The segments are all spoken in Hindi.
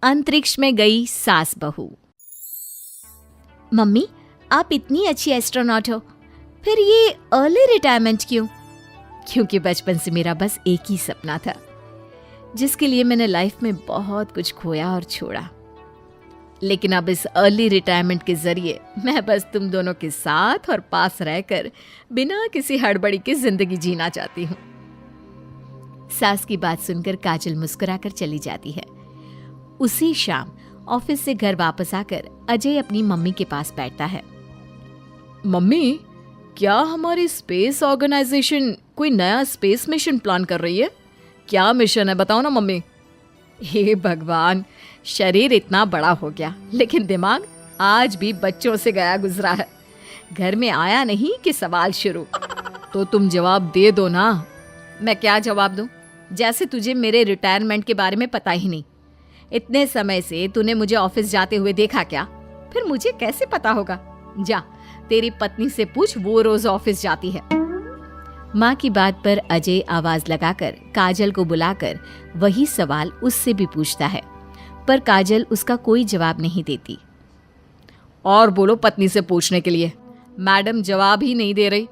अंतरिक्ष में गई सास बहू। मम्मी, आप इतनी अच्छी एस्ट्रोनॉट हो, फिर ये अर्ली रिटायरमेंट क्यों? क्योंकि बचपन से मेरा बस एक ही सपना था, जिसके लिए मैंने लाइफ में बहुत कुछ खोया और छोड़ा। लेकिन अब इस अर्ली रिटायरमेंट के जरिए मैं बस तुम दोनों के साथ और पास रहकर बिना किसी हड़बड़ी की जिंदगी जीना चाहती हूँ। सास की बात सुनकर काजल मुस्कुराकर चली जाती है। उसी शाम ऑफिस से घर वापस आकर अजय अपनी मम्मी के पास बैठता है। मम्मी, क्या हमारी स्पेस ऑर्गेनाइजेशन कोई नया स्पेस मिशन प्लान कर रही है? क्या मिशन है, बताओ ना मम्मी। हे भगवान, शरीर इतना बड़ा हो गया लेकिन दिमाग आज भी बच्चों से गया गुजरा है। घर में आया नहीं कि सवाल शुरू। तो तुम जवाब दे दो ना। मैं क्या जवाब दूं? जैसे तुझे मेरे रिटायरमेंट के बारे में पता ही नहीं। इतने समय से तूने मुझे ऑफिस जाते हुए देखा क्या? फिर मुझे कैसे पता होगा? जा, तेरी पत्नी से पूछ, वो रोज ऑफिस जाती है। माँ की बात पर अजय आवाज लगाकर काजल को बुलाकर वही सवाल उससे भी पूछता है, पर काजल उसका कोई जवाब नहीं देती। और बोलो पत्नी से पूछने के लिए, मैडम जवाब ही नहीं दे रही।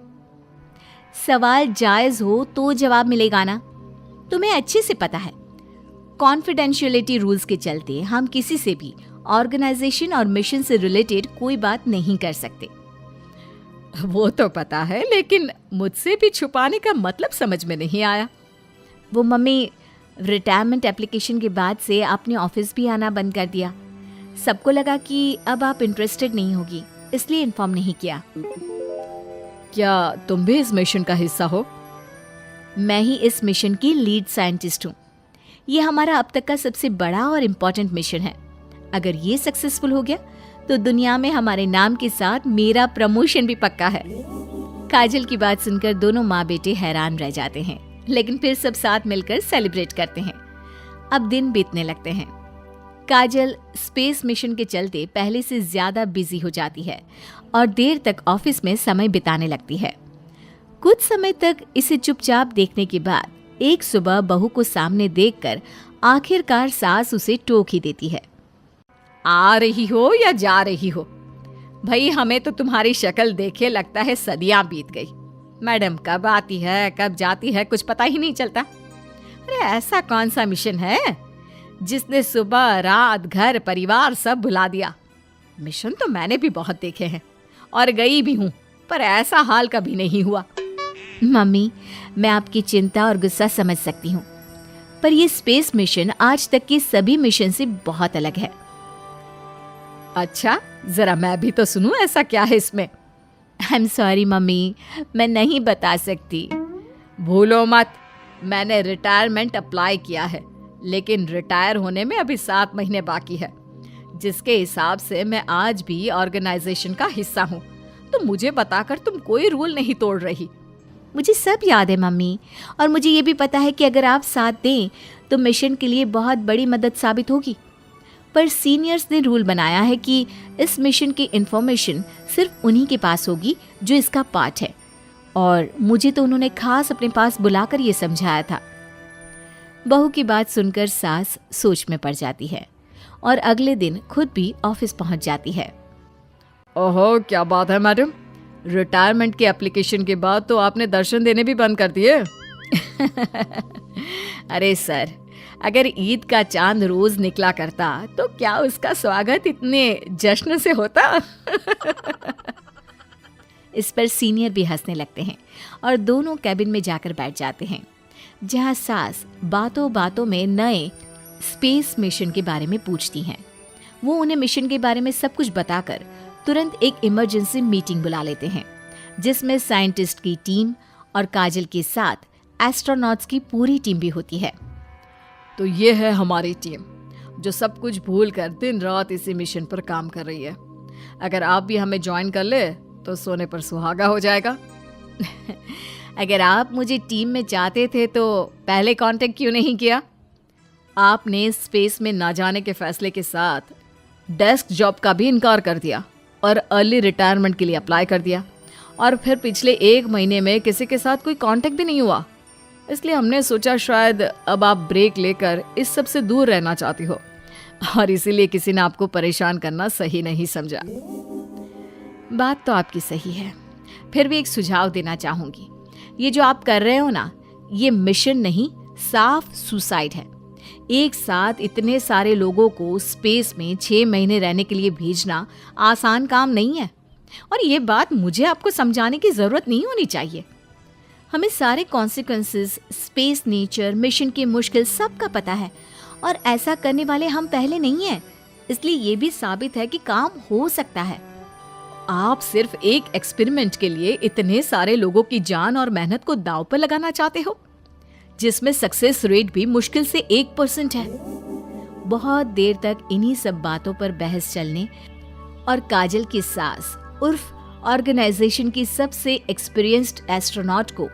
सवाल जायज हो तो जवाब मिलेगा ना, तुम्हें अच्छे से पता है। कॉन्फिडेंशियलिटी रूल्स के चलते हम किसी से भी ऑर्गेनाइजेशन और मिशन से रिलेटेड कोई बात नहीं कर सकते। वो तो पता है, लेकिन मुझसे भी छुपाने का मतलब समझ में नहीं आया। वो मम्मी, रिटायरमेंट एप्लीकेशन के बाद से आपने ऑफिस भी आना बंद कर दिया। सबको लगा कि अब आप इंटरेस्टेड नहीं होगी, इसलिए इन्फॉर्म नहीं किया। क्या तुम भी इस मिशन का हिस्सा हो? मैं ही इस मिशन की लीड साइंटिस्ट हूँ। ये हमारा अब तक का सबसे बड़ा और इम्पोर्टेंट मिशन है। अगर ये सक्सेसफुल हो गया तो दुनिया में हमारे नाम के साथ मेरा प्रमोशन भी पक्का है। काजल की बात सुनकर दोनों माँ बेटे हैरान रह जाते हैं, लेकिन फिर सब साथ मिलकर सेलिब्रेट करते हैं। अब दिन बीतने लगते हैं। काजल स्पेस मिशन के चलते पहले से ज्यादा बिजी हो जाती है और देर तक ऑफिस में समय बिताने लगती है। कुछ समय तक इसे चुपचाप देखने के बाद एक सुबह बहू को सामने देखकर आखिरकार सास उसे टोक ही देती है। आ रही हो या जा रही हो? भाई, हमें तो तुम्हारी शक्ल देखे लगता है सदियां बीत गई। मैडम कब आती है कब जाती है कुछ पता ही नहीं चलता। अरे ऐसा कौन सा मिशन है जिसने सुबह रात घर परिवार सब भुला दिया? मिशन तो मैंने भी बहुत देखे हैं और गई भी हूँ, पर ऐसा हाल कभी नहीं हुआ। मम्मी, मैं आपकी चिंता और गुस्सा समझ सकती हूँ, पर ये स्पेस मिशन आज तक के सभी मिशन से बहुत अलग है। अच्छा, जरा मैं भी तो सुनूं, ऐसा क्या है इसमें? आई एम सॉरी मम्मी, मैं नहीं बता सकती। भूलो मत, मैंने रिटायरमेंट अप्लाई किया है, लेकिन रिटायर होने में अभी 7 महीने बाकी है, जिसके हिसाब से मैं आज भी ऑर्गेनाइजेशन का हिस्सा हूँ। तो मुझे बताकर तुम कोई रूल नहीं तोड़ रही। मुझे सब याद है मम्मी, और मुझे ये भी पता है कि अगर आप साथ दें तो मिशन के लिए बहुत बड़ी मदद साबित होगी। पर सीनियर्स ने रूल बनाया है कि इस मिशन की इंफॉर्मेशन सिर्फ उन्हीं के पास होगी जो इसका पार्ट है, और मुझे तो उन्होंने खास अपने पास बुलाकर ये समझाया था। बहू की बात सुनकर सास सोच में पड़ जाती है और अगले दिन खुद भी ऑफिस पहुंच जाती है। ओहो, क्या बात है मैडम, रिटायरमेंट के एप्लीकेशन के बाद तो आपने दर्शन देने भी बंद कर दिए। अरे सर, अगर ईद का चांद रोज निकला करता तो क्या उसका स्वागत इतने जश्न से होता? इस पर सीनियर भी हंसने लगते हैं और दोनों कैबिन में जाकर बैठ जाते हैं, जहां सास बातों बातों में नए स्पेस मिशन के बारे में पूछती हैं। वो उन्हें मिशन के बारे में सब कुछ बताकर तुरंत एक इमरजेंसी मीटिंग बुला लेते हैं, जिसमें साइंटिस्ट की टीम और काजल के साथ एस्ट्रोनॉट्स की पूरी टीम भी होती है। तो ये है हमारी टीम, जो सब कुछ भूल कर दिन रात इसी मिशन पर काम कर रही है। अगर आप भी हमें ज्वाइन कर ले तो सोने पर सुहागा हो जाएगा। अगर आप मुझे टीम में चाहते थे तो पहले कांटेक्ट क्यों नहीं किया? आपने स्पेस में ना जाने के फैसले के साथ डेस्क जॉब का भी इनकार कर दिया और अर्ली रिटायरमेंट के लिए अप्लाई कर दिया, और फिर पिछले 1 महीने में किसी के साथ कोई कांटेक्ट भी नहीं हुआ। इसलिए हमने सोचा शायद अब आप ब्रेक लेकर इस सब से दूर रहना चाहती हो। और इसीलिए किसी ने आपको परेशान करना सही नहीं समझा। बात तो आपकी सही है, फिर भी एक सुझाव देना चाहूंगी। ये जो आप कर रहे हो ना, ये मिशन नहीं, साफ सुसाइड है। एक साथ इतने सारे लोगों को स्पेस में 6 महीने रहने के लिए भेजना आसान काम नहीं है, और ये बात मुझे आपको समझाने की जरूरत नहीं होनी चाहिए। हमें सारे कॉन्सिक्वेंसेस, स्पेस, नेचर, मिशन की मुश्किल सबका पता है, और ऐसा करने वाले हम पहले नहीं हैं। इसलिए ये भी साबित है कि काम हो सकता है। आप सिर्फ एक एक्सपेरिमेंट के लिए इतने सारे लोगों की जान और मेहनत को दांव पर लगाना चाहते हो, जिसमें सक्सेस रेट भी मुश्किल से 1% है। बहुत देर तक इन्हीं सब बातों पर बहस चलने और काजल की सास उर्फ ऑर्गेनाइजेशन की सबसे एक्सपीरियंस्ड एस्ट्रोनॉट को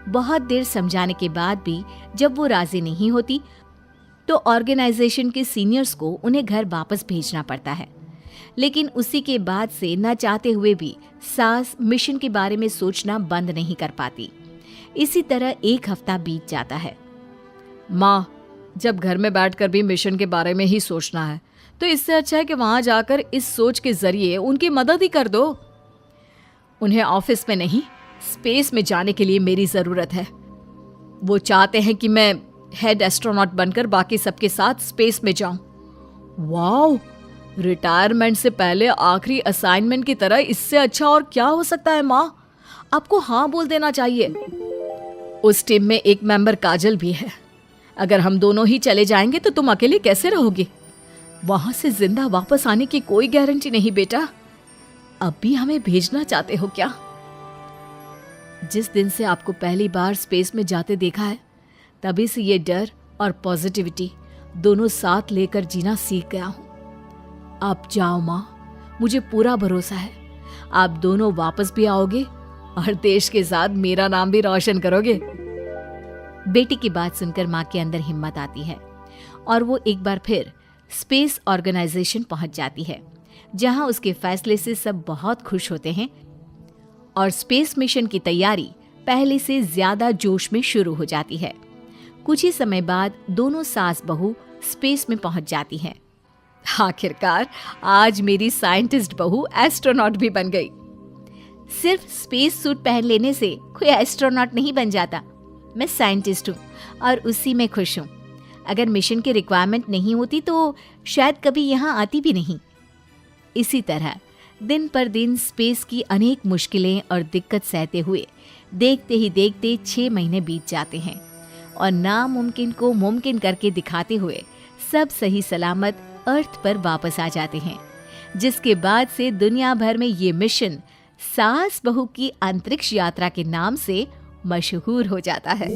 बहुत देर समझाने के बाद भी जब वो राजी नहीं होती, तो ऑर्गेनाइजेशन के सीनियर्स को उन्हें घर वापस भेजना पड़ता है। लेकिन उसी के बाद से न चाहते हुए भी सास मिशन के बारे में सोचना बंद नहीं कर पाती। इसी तरह 1 हफ्ता बीत जाता है। माँ, जब घर में बैठकर भी मिशन के बारे में ही सोचना है, तो इससे अच्छा है कि वहां जाकर इस सोच के जरिए उनकी मदद ही कर दो। उन्हें ऑफिस में नहीं, स्पेस में जाने के लिए मेरी जरूरत है। वो चाहते हैं कि मैं हेड एस्ट्रोनॉट बनकर बाकी सबके साथ स्पेस में जाऊं। वाओ, रिटायरमेंट से पहले आखिरी असाइनमेंट की तरह इससे अच्छा और क्या हो सकता है। माँ, आपको हाँ बोल देना चाहिए। उस टीम में एक मेंबर काजल भी है। अगर हम दोनों ही चले जाएंगे तो तुम अकेले कैसे रहोगे? वहां से जिंदा वापस आने की कोई गारंटी नहीं बेटा। अब भी हमें भेजना चाहते हो क्या? जिस दिन से आपको पहली बार स्पेस में जाते देखा है, तभी से ये डर और पॉजिटिविटी दोनों साथ लेकर जीना सीख गया हूं। आप जाओ माँ, मुझे पूरा भरोसा है आप दोनों वापस भी आओगे और देश के साथ मेरा नाम भी रोशन करोगे। बेटी की बात सुनकर माँ के अंदर हिम्मत आती है और वो एक बार फिर स्पेस ऑर्गेनाइजेशन पहुंच जाती है, जहां उसके फैसले से सब बहुत खुश होते हैं और स्पेस मिशन की तैयारी पहले से ज्यादा जोश में शुरू हो जाती है। कुछ ही समय बाद दोनों सास बहू स्पेस में पहुंच जाती हैं। आखिरकार आज मेरी साइंटिस्ट बहू एस्ट्रोनॉट भी बन गई। सिर्फ स्पेस सूट पहन लेने से कोई एस्ट्रोनॉट नहीं बन जाता। मैं साइंटिस्ट हूँ और उसी में खुश हूँ। अगर मिशन की रिक्वायरमेंट नहीं होती तो शायद कभी यहाँ आती भी नहीं। इसी तरह दिन पर दिन स्पेस की अनेक मुश्किलें और दिक्कत सहते हुए देखते ही देखते 6 महीने बीत जाते हैं और नामुमकिन को मुमकिन करके दिखाते हुए सब सही सलामत अर्थ पर वापस आ जाते हैं, जिसके बाद से दुनिया भर में ये मिशन सास बहू की अंतरिक्ष यात्रा के नाम से मशहूर हो जाता है।